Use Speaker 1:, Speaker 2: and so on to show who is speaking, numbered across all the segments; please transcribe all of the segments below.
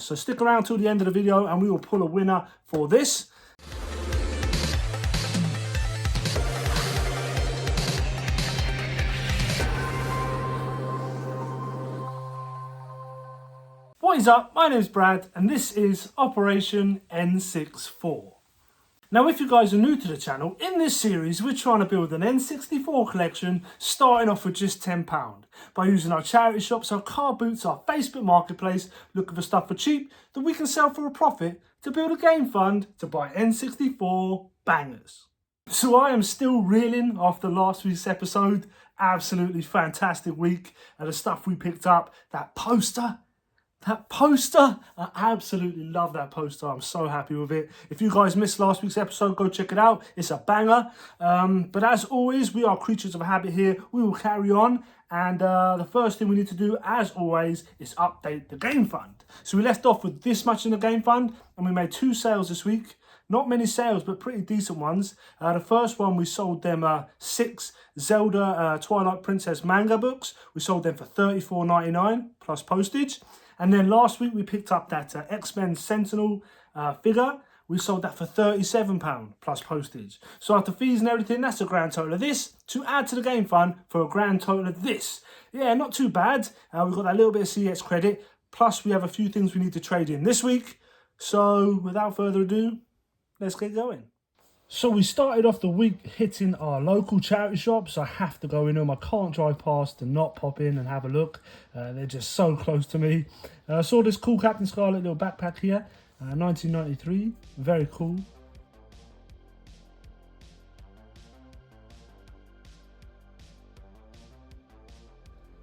Speaker 1: So stick around till the end of the video and we will pull a winner for this. What is up? My name is Brad and this is Operation N64. Now, if you guys are new to the channel, in this series we're trying to build an N64 collection starting off with just £10 by using our charity shops, our car boots, our Facebook marketplace, looking for stuff for cheap that we can sell for a profit to build a game fund to buy N64 bangers. So I am still reeling after last week's episode. Absolutely fantastic week and the stuff we picked up. That poster, I absolutely love that poster. I'm so happy with it. If you guys missed last week's episode, go check it out. It's a banger. But as always, we are creatures of habit here. We will carry on. And the first thing we need to do, as always, is update the game fund. So we left off with this much in the game fund, and we made 2 sales this week. Not many sales, but pretty decent ones. The first one, we sold them 6 Zelda Twilight Princess manga books. We sold them for $34.99 plus postage. And then last week we picked up that X-Men Sentinel figure. We sold that for £37 plus postage. So after fees and everything, that's a grand total of this to add to the game fund for a grand total of this. Yeah, not too bad. We've got that little bit of CX credit. Plus we have a few things we need to trade in this week. So without further ado, let's get going. So we started off the week hitting our local charity shops. I have to go in them. I can't drive past and not pop in and have a look. They're just so close to me. I saw this cool Captain Scarlet little backpack here. 1993. Very cool.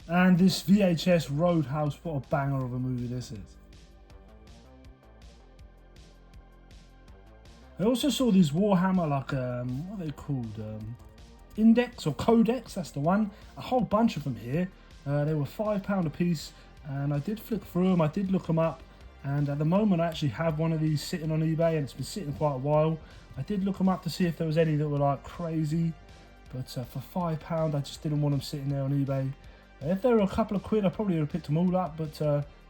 Speaker 1: And this VHS Roadhouse. What a banger of a movie this is. I also saw these Warhammer, like, what are they called? Index or Codex, that's the one. A whole bunch of them here. They were £5 a piece, and I did flick through them, I did look them up, and at the moment I actually have one of these sitting on eBay, and it's been sitting quite a while. I did look them up to see if there was any that were like crazy, but for £5 I just didn't want them sitting there on eBay. If they were a couple of quid, I probably would have picked them all up, but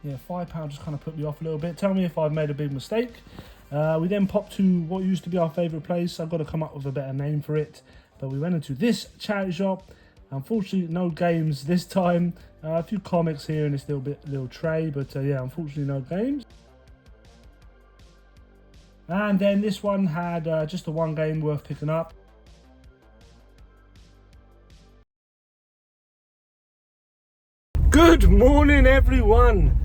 Speaker 1: yeah, £5 just kind of put me off a little bit. Tell me if I've made a big mistake. We then popped to what used to be our favourite place. I've got to come up with a better name for it. But we went into this charity shop. Unfortunately, no games this time. A few comics here in this little tray. But yeah, unfortunately, no games. And then this one had just the one game worth picking up. Good morning, everyone.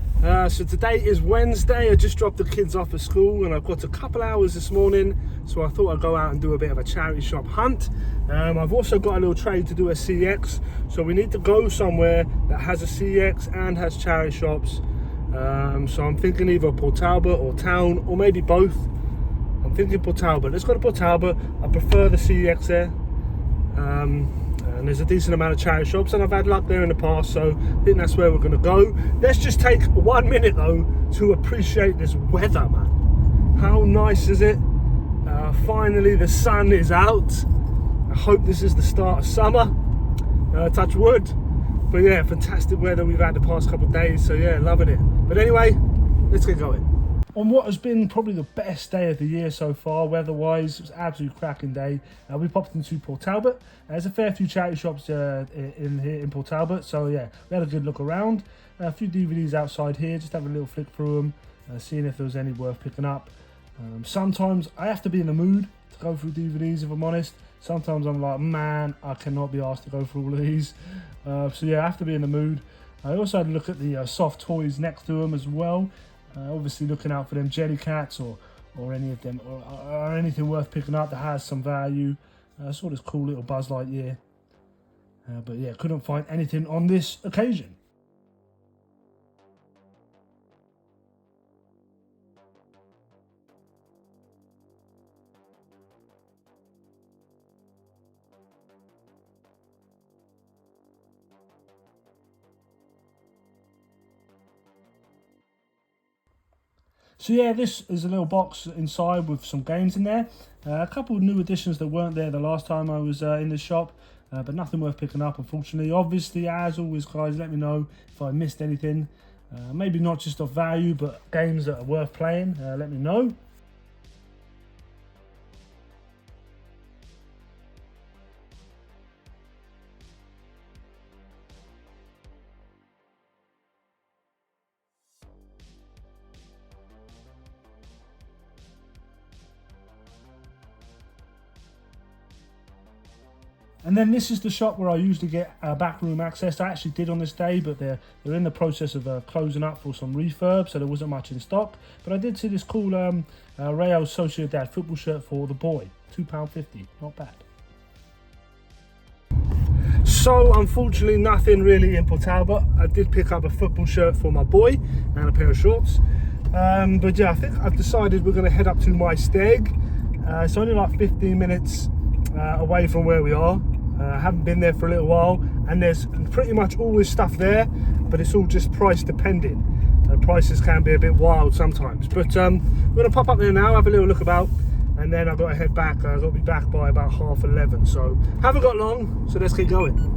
Speaker 1: So today is Wednesday. I just dropped the kids off at school and I've got a couple hours this morning, so I thought I'd go out and do a bit of a charity shop hunt. I've also got a little trade to do a CX, so we need to go somewhere that has a CX and has charity shops. So I'm thinking either Port Talbot or Town, or maybe both. I'm thinking Port Talbot. Let's go to Port Talbot. I prefer the CX there. And there's a decent amount of charity shops and I've had luck there in the past, so I think that's where we're going to go. Let's just take 1 minute though to appreciate this weather, man. How nice is it? Finally the sun is out. I hope this is the start of summer. Touch wood. But yeah, fantastic weather we've had the past couple of days, so yeah, loving it. But anyway, let's get going. On what has been probably the best day of the year so far, weather-wise, it was an absolute cracking day. We popped into Port Talbot. There's a fair few charity shops in here in Port Talbot, so yeah, we had a good look around. A few DVDs outside here, just have a little flick through them, seeing if there was any worth picking up. Sometimes I have to be in the mood to go through DVDs, if I'm honest. Sometimes I'm like, man, I cannot be asked to go through all of these. So yeah, I have to be in the mood. I also had a look at the soft toys next to them as well. Obviously looking out for them Jellycats or any of them or anything worth picking up that has some value. I saw this cool little Buzz Lightyear, but yeah, couldn't find anything on this occasion. So yeah, this is a little box inside with some games in there. A couple of new additions that weren't there the last time I was in the shop, but nothing worth picking up, unfortunately. Obviously, as always, guys, let me know if I missed anything. Maybe not just of value, but games that are worth playing. Let me know. And then this is the shop where I usually get backroom access. I actually did on this day, but they're in the process of closing up for some refurb, so there wasn't much in stock. But I did see this cool Real Sociedad football shirt for the boy, £2.50, not bad. So unfortunately nothing really in Port Talbot. I did pick up a football shirt for my boy and a pair of shorts. But yeah, I think I've decided we're going to head up to my stag. It's only like 15 minutes away from where we are. I haven't been there for a little while, and there's pretty much always stuff there, but it's all just price dependent. Prices can be a bit wild sometimes, but we're going to pop up there now, have a little look about, and then I've got to head back. I've got to be back by about 11:30, so haven't got long, so let's keep going.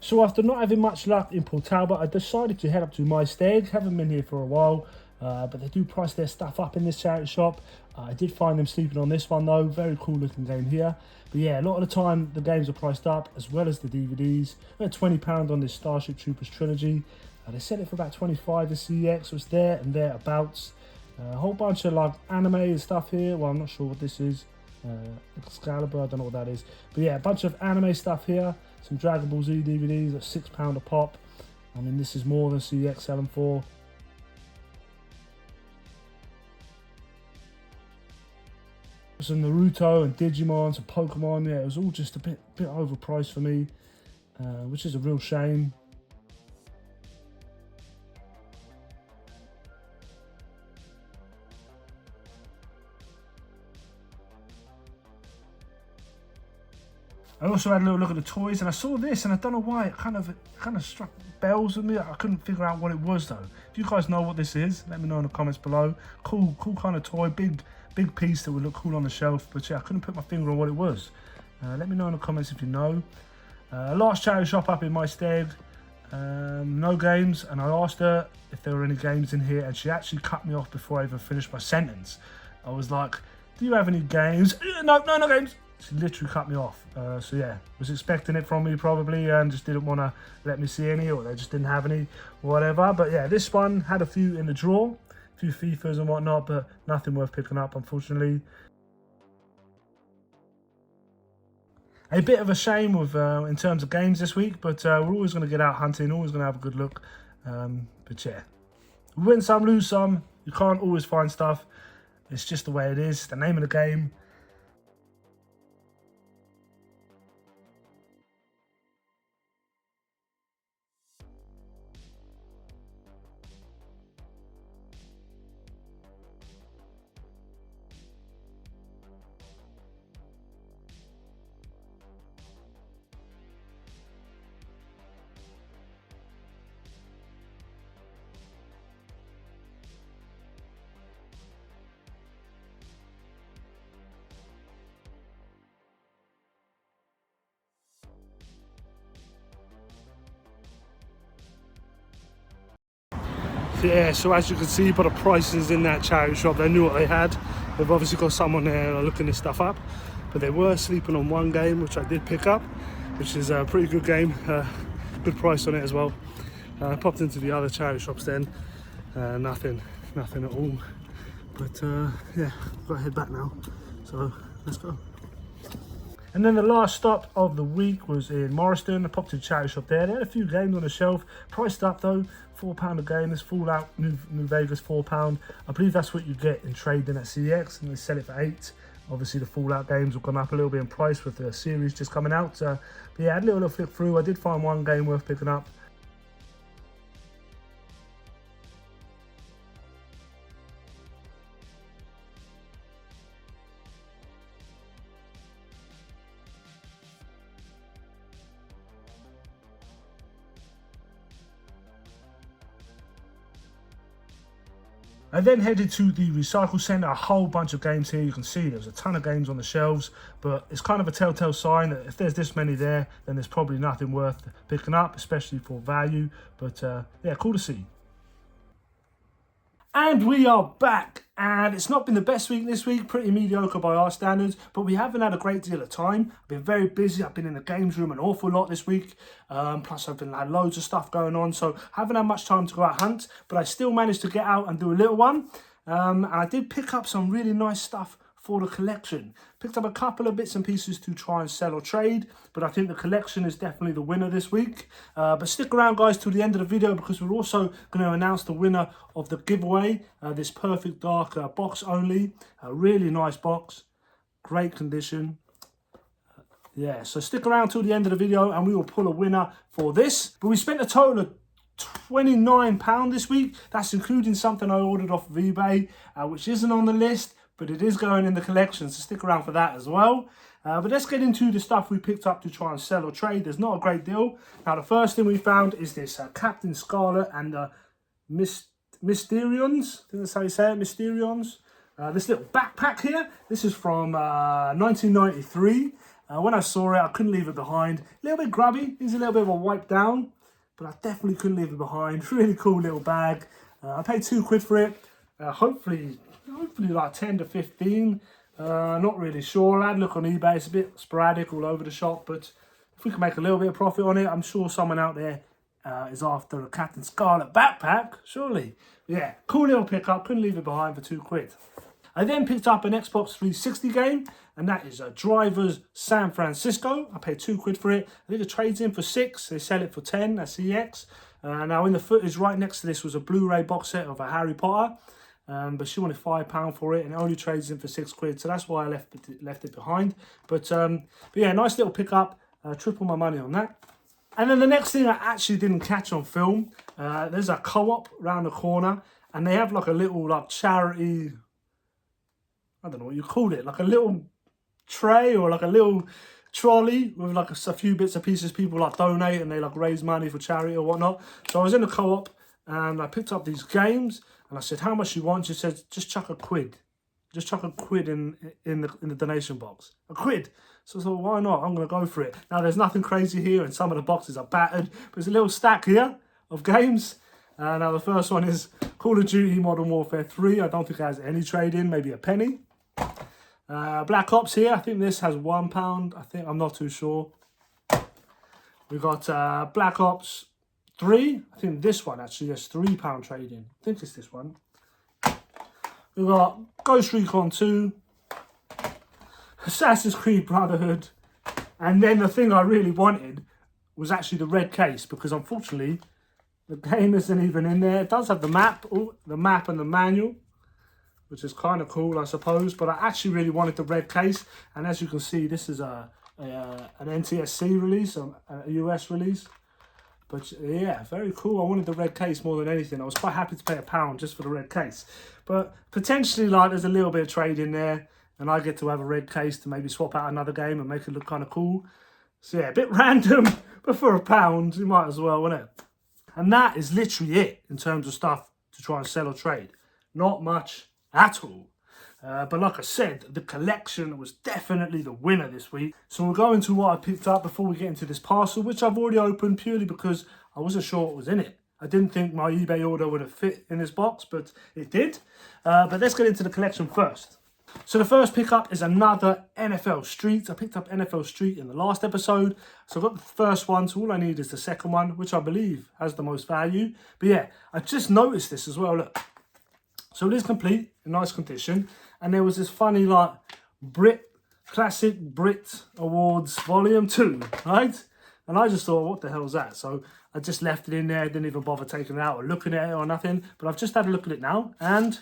Speaker 1: So after not having much luck in Port Talbot, I decided to head up to my stag. Haven't been here for a while, but they do price their stuff up in this charity shop. I did find them sleeping on this one though. Very cool looking game here. But yeah, a lot of the time the games are priced up, as well as the DVDs. They're £20 on this Starship Troopers trilogy. They sell it for about 25 the CX, so it's there and thereabouts. A whole bunch of like anime and stuff here. Well, I'm not sure what this is. Excalibur, I don't know what that is. But yeah, a bunch of anime stuff here. Some Dragon Ball Z DVDs at £6 a pop. I mean, this is more than CX selling for. Some Naruto and Digimon, some Pokemon. Yeah, it was all just a bit overpriced for me, which is a real shame. I also had a little look at the toys, and I saw this, and I don't know why it kind of struck bells with me. I couldn't figure out what it was though. If you guys know what this is, let me know in the comments below. Cool kind of toy, big piece that would look cool on the shelf. But yeah, I couldn't put my finger on what it was. Let me know in the comments if you know. Last charity shop up in my stead, no games, and I asked her if there were any games in here, and she actually cut me off before I even finished my sentence. I was like, "Do you have any games?" No games. She literally cut me off. So yeah, was expecting it from me probably, and just didn't want to let me see any, or they just didn't have any, whatever. But yeah, this one had a few in the drawer, a few FIFAs and whatnot, but nothing worth picking up, unfortunately. A bit of a shame with in terms of games this week, but we're always going to get out hunting, always going to have a good look. But yeah, win some, lose some. You can't always find stuff. It's just the way it is. The name of the game. Yeah, so as you can see by the prices in that charity shop, they knew what they had. They've obviously got someone there looking this stuff up, but they were sleeping on one game, which I did pick up, which is a pretty good game. Good price on it as well. I popped into the other charity shops then, nothing at all. But yeah, I've got to head back now, so let's go. And then the last stop of the week was in Morriston. I popped to the charity shop there. They had a few games on the shelf, priced up though, £4 a game. This Fallout New Vegas, £4. I believe that's what you get in trading at CX, and they sell it for £8. Obviously the Fallout games have gone up a little bit in price with the series just coming out. But yeah, I had a little flick through. I did find one game worth picking up. I then headed to the recycle centre, a whole bunch of games here. You can see there's a ton of games on the shelves, but it's kind of a telltale sign that if there's this many there, then there's probably nothing worth picking up, especially for value. But yeah, cool to see. And we are back, and it's not been the best week this week, pretty mediocre by our standards, but we haven't had a great deal of time. I've been very busy. I've been in the games room an awful lot this week, plus I've had loads of stuff going on, so haven't had much time to go out hunt, but I still managed to get out and do a little one. And I did pick up some really nice stuff for the collection. Picked up a couple of bits and pieces to try and sell or trade, but I think the collection is definitely the winner this week. But stick around, guys, till the end of the video, because we're also going to announce the winner of the giveaway, this Perfect Dark box only. A really nice box, great condition. Yeah, so stick around till the end of the video and we will pull a winner for this. But we spent a total of £29 this week. That's including something I ordered off of eBay, which isn't on the list, but it is going in the collection, so stick around for that as well. But let's get into the stuff we picked up to try and sell or trade. There's not a great deal. Now, the first thing we found is this Captain Scarlet and Mysterions. I think that's how you say it, Mysterions. This little backpack here. This is from 1993. When I saw it, I couldn't leave it behind. A little bit grubby. Needs a little bit of a wipe down, but I definitely couldn't leave it behind. Really cool little bag. I paid £2 for it. Hopefully like 10 to 15. Not really sure. I had a look on eBay. It's a bit sporadic all over the shop, but if we can make a little bit of profit on it, I'm sure someone out there is after a Captain Scarlet backpack, surely. Yeah, cool little pickup. Couldn't leave it behind for £2. I then picked up an Xbox 360 game, and that is Drivers San Francisco. I paid £2 for it. I think it trades in for 6. They sell it for 10. That's EX. Now in the footage right next to this was a Blu-ray box set of a Harry Potter. But she wanted £5 for it, and it only trades in for £6, so that's why I left it behind. But yeah, nice little pickup. Triple my money on that. And then the next thing I actually didn't catch on film. There's a co-op around the corner, and they have like a little like charity. I don't know what you call it, like a little tray or like a little trolley with like a few bits and pieces. People like donate and they like raise money for charity or whatnot. So I was in the co-op and I picked up these games. And I said, how much you want? She said, just chuck a quid. Just chuck a quid in the donation box. A quid. So I thought, why not? I'm going to go for it. Now, there's nothing crazy here, and some of the boxes are battered. But there's a little stack here of games. Now, the first one is Call of Duty Modern Warfare 3. I don't think it has any trade-in, maybe a penny. Black Ops here. I think this has £1. I'm not too sure. We've got Black Ops 3. I think this one actually has £3 trading. I think it's this one. We've got Ghost Recon 2, Assassin's Creed Brotherhood, and then the thing I really wanted was actually the red case, because unfortunately the game isn't even in there. It does have the map, and the manual, which is kind of cool, I suppose, but I actually really wanted the red case. And as you can see, this is an NTSC release, a US release. But yeah, very cool. I wanted the red case more than anything. I was quite happy to pay £1 just for the red case. But potentially, like, there's a little bit of trade in there, and I get to have a red case to maybe swap out another game and make it look kind of cool. So yeah, a bit random, but for £1, you might as well, wouldn't it? And that is literally it in terms of stuff to try and sell or trade. Not much at all. But like I said, the collection was definitely the winner this week. So we'll go into what I picked up before we get into this parcel, which I've already opened purely because I wasn't sure what was in it. I didn't think my eBay order would have fit in this box, but it did. But let's get into the collection first. So the first pickup is another NFL Street. I picked up NFL Street in the last episode. So I've got the first one, so all I need is the second one, which I believe has the most value. But yeah, I just noticed this as well, look. So it is complete, in nice condition. And there was this funny, like, Classic Brit Awards Volume 2, right? And I just thought, what the hell is that? So I just left it in there, didn't even bother taking it out or looking at it or nothing. But I've just had a look at it now, and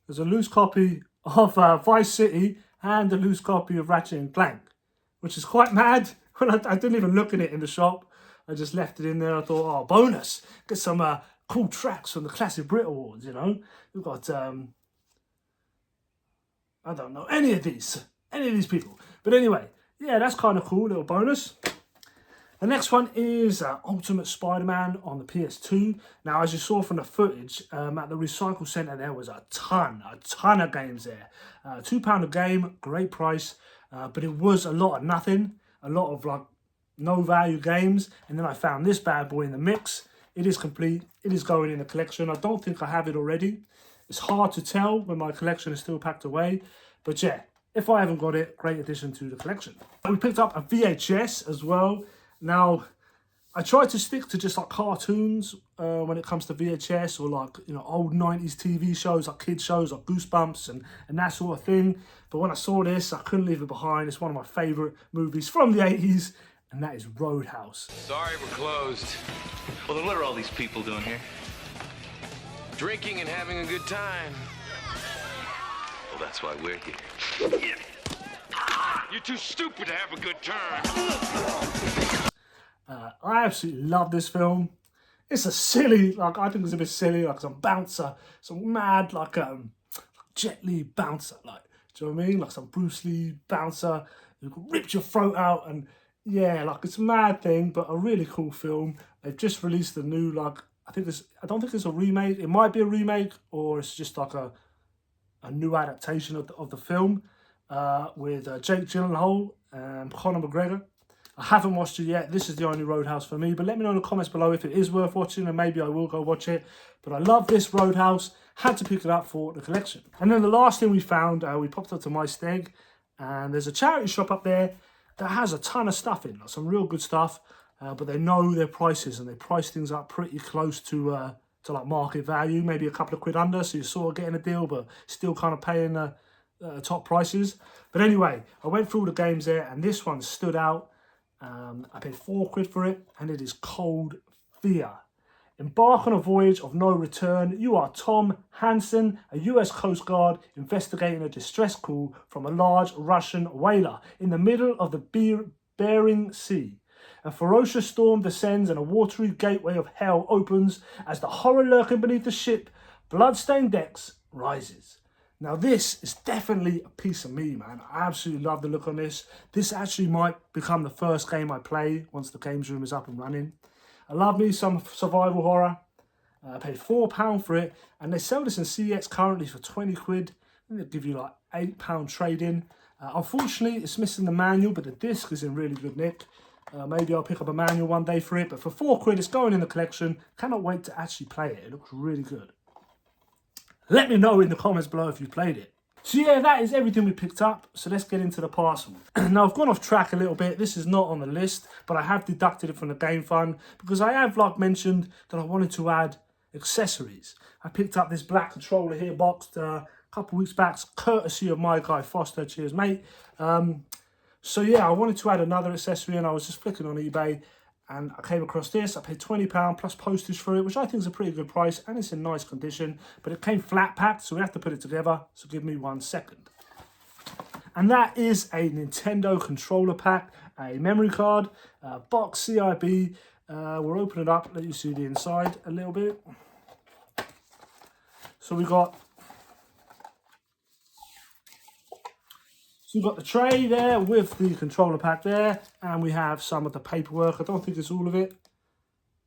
Speaker 1: there's a loose copy of Vice City and a loose copy of Ratchet and Clank, which is quite mad. When I didn't even look at it in the shop. I just left it in there. I thought, oh, bonus. Get some cool tracks from the Classic Brit Awards, you know. We've got... I don't know any of these people. But anyway, yeah, that's kind of cool, little bonus. The next one is Ultimate Spider-Man on the PS2. Now, as you saw from the footage, at the recycle centre there was a ton of games there. £2 a game, great price, but it was a lot of nothing, a lot of like no value games. And then I found this bad boy in the mix. It is complete, it is going in the collection. I don't think I have it already. It's hard to tell when my collection is still packed away, but yeah, if I haven't got it, great addition to the collection. We picked up a VHS as well. Now, I try to stick to just like cartoons when it comes to VHS, or like, you know, old 90s TV shows, like kids shows, like Goosebumps and that sort of thing. But when I saw this, I couldn't leave it behind. It's one of my favourite movies from the 80s, and that is Roadhouse.
Speaker 2: Sorry, we're closed. Well, then what are all these people doing here? Drinking and having a good time. Well, that's why we're here. You're too stupid to have a good time.
Speaker 1: I absolutely love this film. It's a silly, like, I think it's a bit silly, like some bouncer, some mad, like, Jet Li bouncer, like, do you know what I mean? Like some Bruce Lee bouncer who rips your throat out, and yeah, like, it's a mad thing, but a really cool film. They've just released a new, like, I don't think it's a remake. It might be a remake, or it's just like a new adaptation of the film with Jake Gyllenhaal and Conor McGregor. I haven't watched it yet. This is the only Roadhouse for me, but let me know in the comments below if it is worth watching, and maybe I will go watch it. But I love this Roadhouse. Had to pick it up for the collection. And then the last thing we found, we popped up to my steg, and there's a charity shop up there that has a ton of stuff in, like some real good stuff, but they know their prices, and they price things up pretty close to like market value, maybe a couple of quid under, so you're sort of getting a deal, but still kind of paying top prices. But anyway, I went through all the games there, and this one stood out. I paid £4 for it, and it is Cold Fear. Embark on a voyage of no return. You are Tom Hansen, a US Coast Guard investigating a distress call from a large Russian whaler in the middle of the Bering Sea. A ferocious storm descends and a watery gateway of hell opens as the horror lurking beneath the ship, bloodstained decks, rises. Now, this is definitely a piece of me, man. I absolutely love the look on this. This actually might become the first game I play once the games room is up and running. I love me some survival horror. I paid £4 for it, and they sell this in CX currently for 20 quid. And they'll give you like £8 trade-in. Unfortunately, it's missing the manual, but the disc is in really good nick. Maybe I'll pick up a manual one day for it, but for £4, it's going in the collection. Cannot wait to actually play it. It looks really good. Let me know in the comments below if you played it. So yeah, that is everything we picked up. So let's get into the parcel. Now, I've gone off track a little bit. This is not on the list, but I have deducted it from the game fund because I have, like, mentioned that I wanted to add accessories. I picked up this black controller here boxed a couple weeks back, courtesy of my guy Foster. Cheers, mate. So yeah, I wanted to add another accessory, and I was just flicking on eBay, and I came across this. I paid £20 plus postage for it, which I think is a pretty good price, and it's in nice condition, but it came flat packed, so we have to put it together. So give me 1 second. And that is a Nintendo controller pack, a memory card, box CIB. We'll open it up, let you see the inside a little bit. So we've got the tray there with the controller pack there, and we have some of the paperwork. I don't think it's all of it,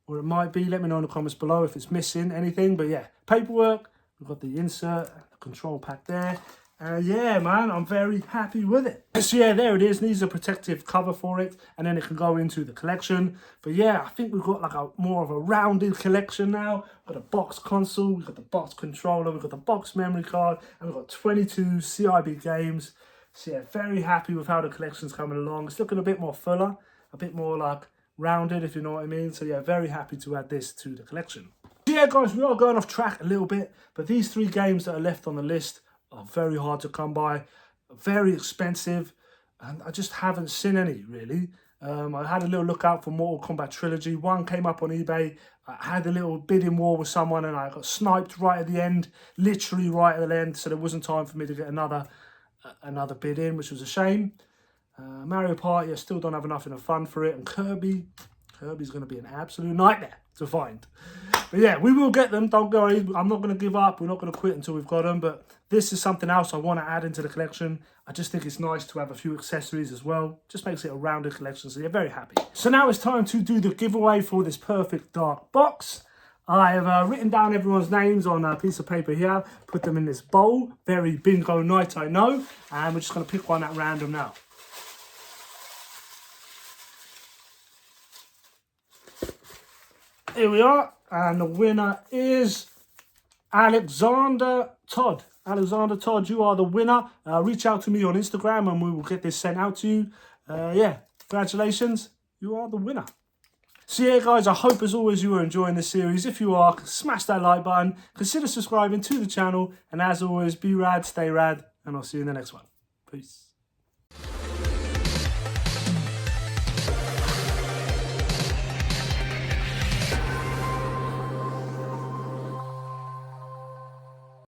Speaker 1: or it might be. Let me know in the comments below if it's missing anything. But yeah, paperwork. We've got the insert, the control pack there. Yeah, man, I'm very happy with it. So yeah, there it is. Needs a protective cover for it, and then it can go into the collection. But yeah, I think we've got like a more of a rounded collection now. We've got a box console, we've got the box controller, we've got the box memory card, and we've got 22 CIB games. So yeah, very happy with how the collection's coming along. It's looking a bit more fuller, a bit more like rounded, if you know what I mean. So yeah, very happy to add this to the collection. So yeah, guys, we are going off track a little bit, but these 3 games that are left on the list are very hard to come by, very expensive, and I just haven't seen any, really. I had a little look out for Mortal Kombat Trilogy. One came up on eBay. I had a little bidding war with someone, and I got sniped right at the end, literally right at the end, so there wasn't time for me to get another bid in, which was a shame. Mario Party, I still don't have enough in the fund for it, and Kirby's going to be an absolute nightmare to find. But yeah, we will get them. Don't worry. I'm not going to give up. We're not going to quit until we've got them. But this is something else I want to add into the collection. I just think it's nice to have a few accessories as well. Just makes it a rounded collection. So yeah, very happy. So now it's time to do the giveaway for this perfect dark box. I have written down everyone's names on a piece of paper here. Put them in this bowl. Very bingo night, I know. And we're just going to pick one at random now. Here we are, and the winner is Alexander Todd. Alexander Todd, you are the winner. Reach out to me on Instagram and we will get this sent out to you. Yeah, congratulations, you are the winner. So yeah, guys, I hope as always you are enjoying this series. If you are, smash that like button, consider subscribing to the channel, and as always, be rad, stay rad, and I'll see you in the next one. Peace.